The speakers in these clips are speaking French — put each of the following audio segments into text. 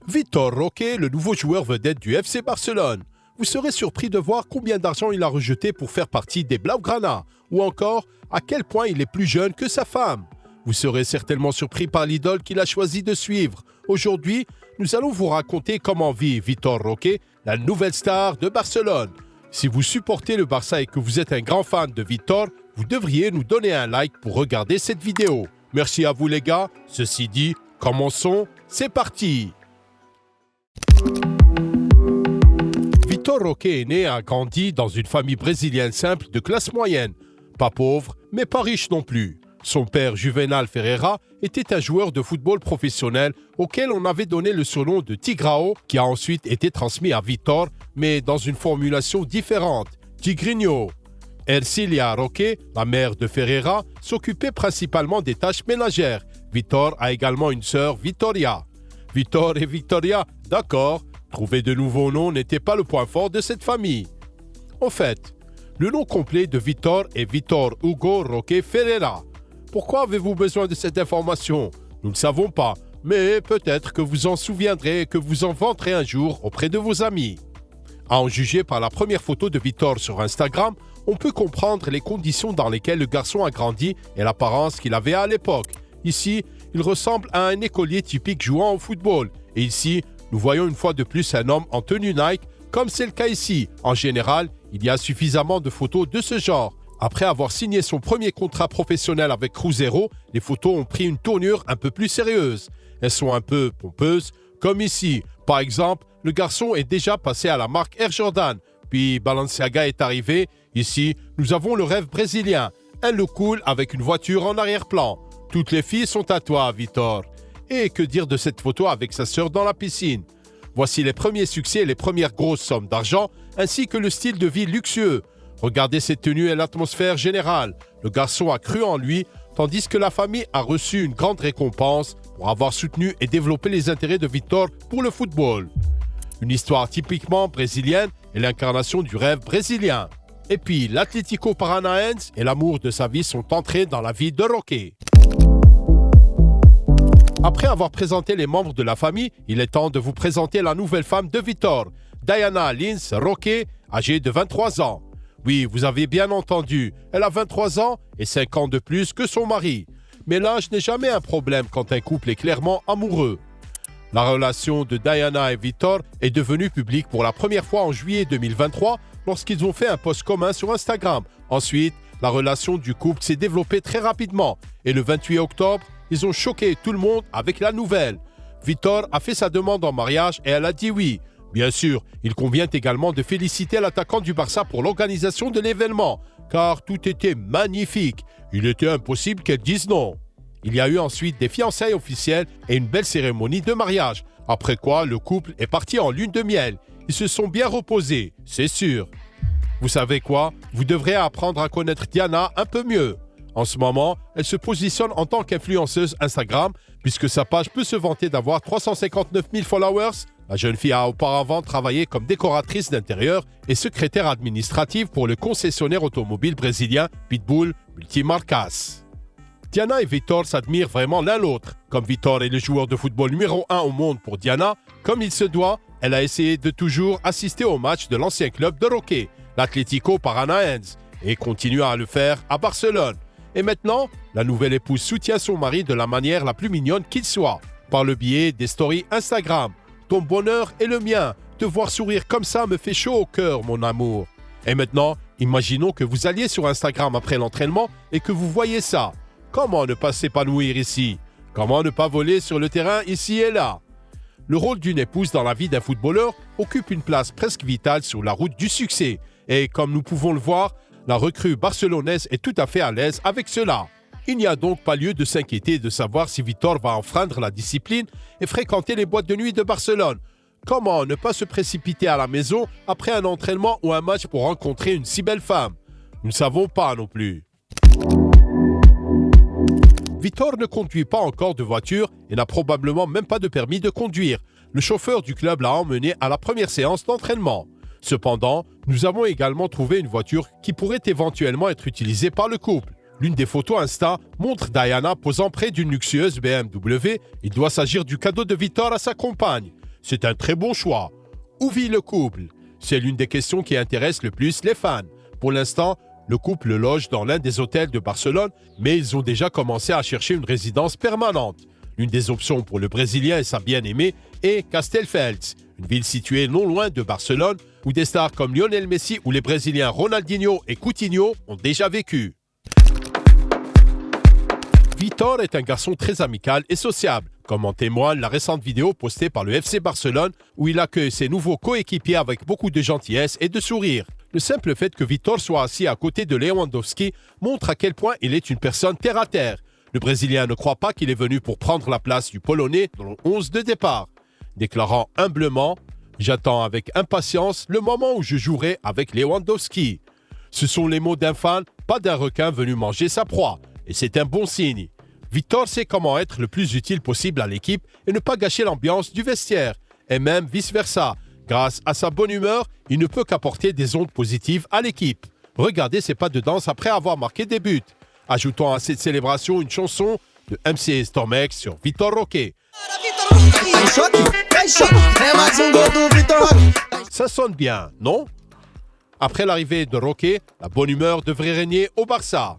Vitor Roque, le nouveau joueur vedette du FC Barcelone. Vous serez surpris de voir combien d'argent il a rejeté pour faire partie des Blaugrana, ou encore à quel point il est plus jeune que sa femme. Vous serez certainement surpris par l'idole qu'il a choisi de suivre. Aujourd'hui, nous allons vous raconter comment vit Vitor Roque, la nouvelle star de Barcelone. Si vous supportez le Barça et que vous êtes un grand fan de Vitor, vous devriez nous donner un like pour regarder cette vidéo. Merci à vous les gars. Ceci dit, commençons, c'est parti. Vitor Roque est né et a grandi dans une famille brésilienne simple de classe moyenne. Pas pauvre, mais pas riche non plus. Son père, Juvenal Ferreira, était un joueur de football professionnel auquel on avait donné le surnom de Tigrao, qui a ensuite été transmis à Vitor, mais dans une formulation différente, Tigrinho. Ercilia Roque, la mère de Ferreira, s'occupait principalement des tâches ménagères. Vitor a également une sœur, Vitoria. Vitor et Victoria, d'accord, trouver de nouveaux noms n'était pas le point fort de cette famille. En fait, le nom complet de Vitor est Vitor Hugo Roque Ferreira. Pourquoi avez-vous besoin de cette information? Nous ne savons pas, mais peut-être que vous en souviendrez et que vous en vanterez un jour auprès de vos amis. À en juger par la première photo de Vitor sur Instagram, on peut comprendre les conditions dans lesquelles le garçon a grandi et l'apparence qu'il avait à l'époque. Ici, il ressemble à un écolier typique jouant au football. Et ici, nous voyons une fois de plus un homme en tenue Nike, comme c'est le cas ici. En général, il y a suffisamment de photos de ce genre. Après avoir signé son premier contrat professionnel avec Cruzeiro, les photos ont pris une tournure un peu plus sérieuse. Elles sont un peu pompeuses, comme ici. Par exemple, le garçon est déjà passé à la marque Air Jordan. Puis Balenciaga est arrivé. Ici, nous avons le rêve brésilien. Un look cool avec une voiture en arrière-plan. Toutes les filles sont à toi, Vitor. Et que dire de cette photo avec sa sœur dans la piscine? Voici les premiers succès et les premières grosses sommes d'argent, ainsi que le style de vie luxueux. Regardez ses tenues et l'atmosphère générale. Le garçon a cru en lui, tandis que la famille a reçu une grande récompense pour avoir soutenu et développé les intérêts de Vitor pour le football. Une histoire typiquement brésilienne et l'incarnation du rêve brésilien. Et puis, l'Atlético Paranaense et l'amour de sa vie sont entrés dans la vie de Roque. Après avoir présenté les membres de la famille, il est temps de vous présenter la nouvelle femme de Vitor, Diana Lins Roque, âgée de 23 ans. Oui, vous avez bien entendu, elle a 23 ans et 5 ans de plus que son mari. Mais l'âge n'est jamais un problème quand un couple est clairement amoureux. La relation de Diana et Vitor est devenue publique pour la première fois en juillet 2023 lorsqu'ils ont fait un post commun sur Instagram. Ensuite, la relation du couple s'est développée très rapidement et le 28 octobre, ils ont choqué tout le monde avec la nouvelle. Vitor a fait sa demande en mariage et elle a dit oui. Bien sûr, il convient également de féliciter l'attaquant du Barça pour l'organisation de l'événement, car tout était magnifique. Il était impossible qu'elle dise non. Il y a eu ensuite des fiançailles officielles et une belle cérémonie de mariage, après quoi le couple est parti en lune de miel. Ils se sont bien reposés, c'est sûr. Vous savez quoi? Vous devrez apprendre à connaître Diana un peu mieux. En ce moment, elle se positionne en tant qu'influenceuse Instagram, puisque sa page peut se vanter d'avoir 359 000 followers. La jeune fille a auparavant travaillé comme décoratrice d'intérieur et secrétaire administrative pour le concessionnaire automobile brésilien Pitbull Multimarcas. Diana et Vitor s'admirent vraiment l'un l'autre. Comme Vitor est le joueur de football numéro 1 au monde pour Diana, comme il se doit, elle a essayé de toujours assister au match de l'ancien club de Roque, l'Atlético Paranaense, et continue à le faire à Barcelone. Et maintenant, la nouvelle épouse soutient son mari de la manière la plus mignonne qu'il soit, par le biais des stories Instagram. Ton bonheur est le mien. Te voir sourire comme ça me fait chaud au cœur, mon amour. Et maintenant, imaginons que vous alliez sur Instagram après l'entraînement et que vous voyez ça. Comment ne pas s'épanouir ici? Comment ne pas voler sur le terrain ici et là? Le rôle d'une épouse dans la vie d'un footballeur occupe une place presque vitale sur la route du succès. Et comme nous pouvons le voir, la recrue barcelonaise est tout à fait à l'aise avec cela. Il n'y a donc pas lieu de s'inquiéter de savoir si Vitor va enfreindre la discipline et fréquenter les boîtes de nuit de Barcelone. Comment ne pas se précipiter à la maison après un entraînement ou un match pour rencontrer une si belle femme? Nous ne savons pas non plus. Vitor ne conduit pas encore de voiture et n'a probablement même pas de permis de conduire. Le chauffeur du club l'a emmené à la première séance d'entraînement. Cependant, nous avons également trouvé une voiture qui pourrait éventuellement être utilisée par le couple. L'une des photos Insta montre Diana posant près d'une luxueuse BMW. Il doit s'agir du cadeau de Vitor à sa compagne. c'est un très bon choix. Où vit le couple? C'est l'une des questions qui intéresse le plus les fans. Pour l'instant, le couple loge dans l'un des hôtels de Barcelone, mais ils ont déjà commencé à chercher une résidence permanente. L'une des options pour le Brésilien et sa bien-aimée est Castelldefels, une ville située non loin de Barcelone, où des stars comme Lionel Messi ou les Brésiliens Ronaldinho et Coutinho ont déjà vécu. Vítor est un garçon très amical et sociable, comme en témoigne la récente vidéo postée par le FC Barcelone où il accueille ses nouveaux coéquipiers avec beaucoup de gentillesse et de sourire. Le simple fait que Vítor soit assis à côté de Lewandowski montre à quel point il est une personne terre-à-terre. Le Brésilien ne croit pas qu'il est venu pour prendre la place du Polonais dans le 11 de départ, déclarant humblement « J'attends avec impatience le moment où je jouerai avec Lewandowski ». Ce sont les mots d'un fan, pas d'un requin venu manger sa proie, et c'est un bon signe. Vítor sait comment être le plus utile possible à l'équipe et ne pas gâcher l'ambiance du vestiaire, et même vice-versa. Grâce à sa bonne humeur, il ne peut qu'apporter des ondes positives à l'équipe. Regardez ses pas de danse après avoir marqué des buts. Ajoutons à cette célébration une chanson de MC Stormex sur Vítor Roque. Ça sonne bien, non? Après l'arrivée de Roque, la bonne humeur devrait régner au Barça.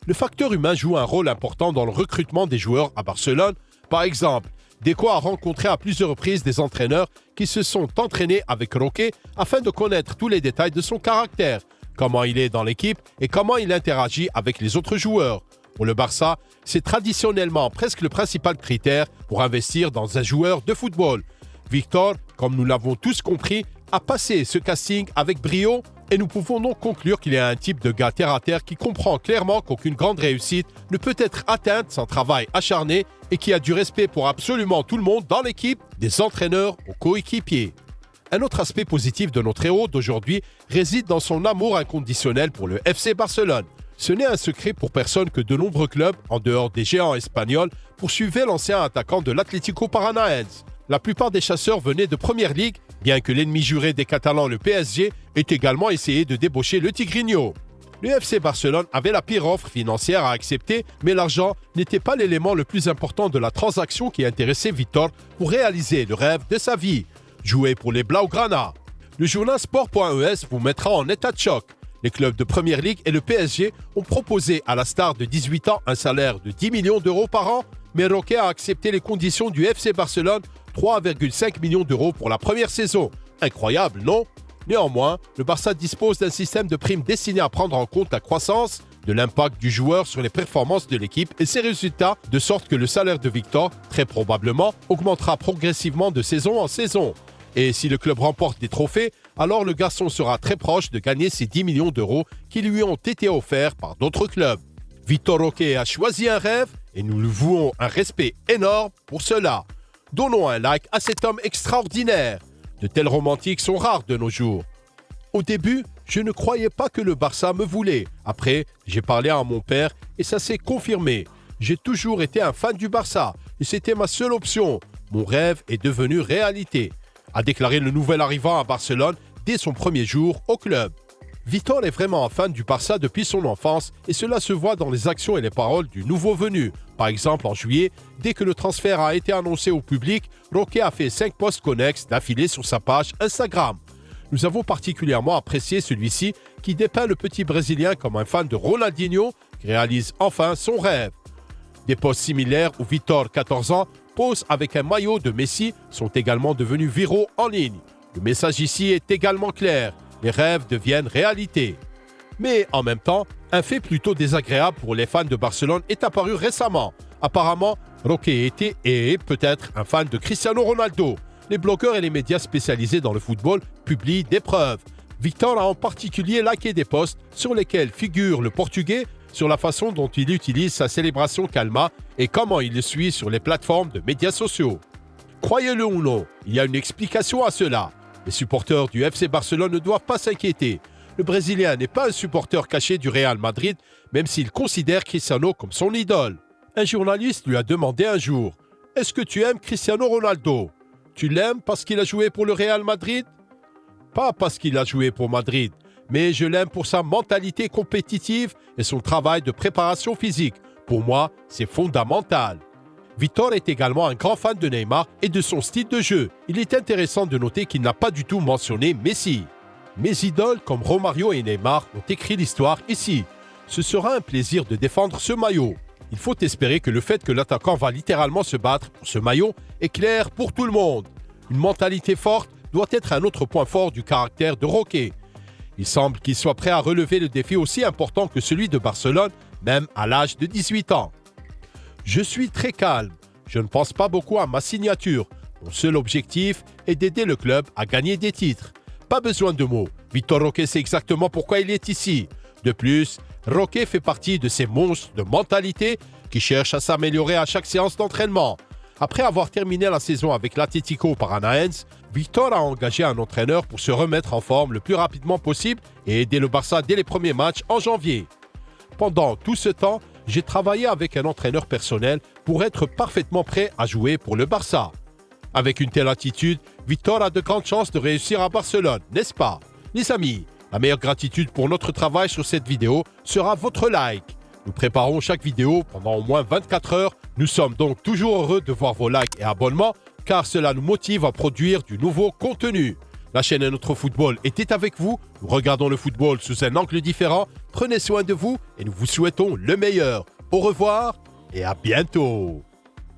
Le facteur humain joue un rôle important dans le recrutement des joueurs à Barcelone. Par exemple, Deco a rencontré à plusieurs reprises des entraîneurs qui se sont entraînés avec Roque afin de connaître tous les détails de son caractère, comment il est dans l'équipe et comment il interagit avec les autres joueurs. Pour le Barça, c'est traditionnellement presque le principal critère pour investir dans un joueur de football. Vítor, comme nous l'avons tous compris, a passé ce casting avec brio et nous pouvons donc conclure qu'il est un type de gars terre-à-terre qui comprend clairement qu'aucune grande réussite ne peut être atteinte sans travail acharné et qui a du respect pour absolument tout le monde dans l'équipe, des entraîneurs aux coéquipiers. Un autre aspect positif de notre héros d'aujourd'hui réside dans son amour inconditionnel pour le FC Barcelone. Ce n'est un secret pour personne que de nombreux clubs, en dehors des géants espagnols, poursuivaient l'ancien attaquant de l'Atlético Paranaense. La plupart des chasseurs venaient de Première Ligue, bien que l'ennemi juré des Catalans, le PSG, ait également essayé de débaucher le Tigrinho. Le FC Barcelone avait la pire offre financière à accepter, mais l'argent n'était pas l'élément le plus important de la transaction qui intéressait Vítor pour réaliser le rêve de sa vie, jouer pour les Blaugrana. Le journal Sport.es vous mettra en état de choc. Les clubs de Première Ligue et le PSG ont proposé à la star de 18 ans un salaire de 10 millions d'euros par an, mais Roque a accepté les conditions du FC Barcelone, 3,5 millions d'euros pour la première saison. Incroyable, non? Néanmoins, le Barça dispose d'un système de primes destiné à prendre en compte la croissance de l'impact du joueur sur les performances de l'équipe et ses résultats, de sorte que le salaire de Vítor, très probablement, augmentera progressivement de saison en saison. Et si le club remporte des trophées, alors le garçon sera très proche de gagner ces 10 millions d'euros qui lui ont été offerts par d'autres clubs. Vítor Roque a choisi un rêve et nous lui vouons un respect énorme pour cela. Donnons un like à cet homme extraordinaire. De tels romantiques sont rares de nos jours. Au début, je ne croyais pas que le Barça me voulait. Après, j'ai parlé à mon père et ça s'est confirmé. J'ai toujours été un fan du Barça et c'était ma seule option. Mon rêve est devenu réalité, a déclaré le nouvel arrivant à Barcelone dès son premier jour au club. Vítor est vraiment un fan du Barça depuis son enfance et cela se voit dans les actions et les paroles du nouveau venu. Par exemple, en juillet, dès que le transfert a été annoncé au public, Roque a fait 5 posts connexes d'affilée sur sa page Instagram. Nous avons particulièrement apprécié celui-ci qui dépeint le petit Brésilien comme un fan de Ronaldinho qui réalise enfin son rêve. Des posts similaires où Vítor, 14 ans, pose avec un maillot de Messi sont également devenus viraux en ligne. Le message ici est également clair. Les rêves deviennent réalité. Mais en même temps, un fait plutôt désagréable pour les fans de Barcelone est apparu récemment. Apparemment, Roque était et est peut-être un fan de Cristiano Ronaldo. Les blogueurs et les médias spécialisés dans le football publient des preuves. Vítor a en particulier liké des posts sur lesquels figure le Portugais sur la façon dont il utilise sa célébration Calma et comment il le suit sur les plateformes de médias sociaux. Croyez-le ou non, il y a une explication à cela. Les supporters du FC Barcelone ne doivent pas s'inquiéter. Le Brésilien n'est pas un supporter caché du Real Madrid, même s'il considère Cristiano comme son idole. Un journaliste lui a demandé un jour « Est-ce que tu aimes Cristiano Ronaldo? Tu l'aimes parce qu'il a joué pour le Real Madrid ?» Pas parce qu'il a joué pour Madrid, mais je l'aime pour sa mentalité compétitive et son travail de préparation physique. Pour moi, c'est fondamental. Vítor est également un grand fan de Neymar et de son style de jeu. Il est intéressant de noter qu'il n'a pas du tout mentionné Messi. Mes idoles comme Romario et Neymar ont écrit l'histoire ici. Ce sera un plaisir de défendre ce maillot. Il faut espérer que le fait que l'attaquant va littéralement se battre pour ce maillot est clair pour tout le monde. Une mentalité forte doit être un autre point fort du caractère de Roque. Il semble qu'il soit prêt à relever le défi aussi important que celui de Barcelone, même à l'âge de 18 ans. Je suis très calme. Je ne pense pas beaucoup à ma signature. Mon seul objectif est d'aider le club à gagner des titres. Pas besoin de mots. Vítor Roque sait exactement pourquoi il est ici. De plus, Roque fait partie de ces monstres de mentalité qui cherchent à s'améliorer à chaque séance d'entraînement. Après avoir terminé la saison avec l'Atlético Paranaense, Vítor a engagé un entraîneur pour se remettre en forme le plus rapidement possible et aider le Barça dès les premiers matchs en janvier. Pendant tout ce temps, j'ai travaillé avec un entraîneur personnel pour être parfaitement prêt à jouer pour le Barça. Avec une telle attitude, Vítor a de grandes chances de réussir à Barcelone, n'est-ce pas? Les amis, la meilleure gratitude pour notre travail sur cette vidéo sera votre like. Nous préparons chaque vidéo pendant au moins 24 heures. Nous sommes donc toujours heureux de voir vos likes et abonnements car cela nous motive à produire du nouveau contenu. La chaîne Notre Football était avec vous. Nous regardons le football sous un angle différent. Prenez soin de vous et nous vous souhaitons le meilleur. Au revoir et à bientôt.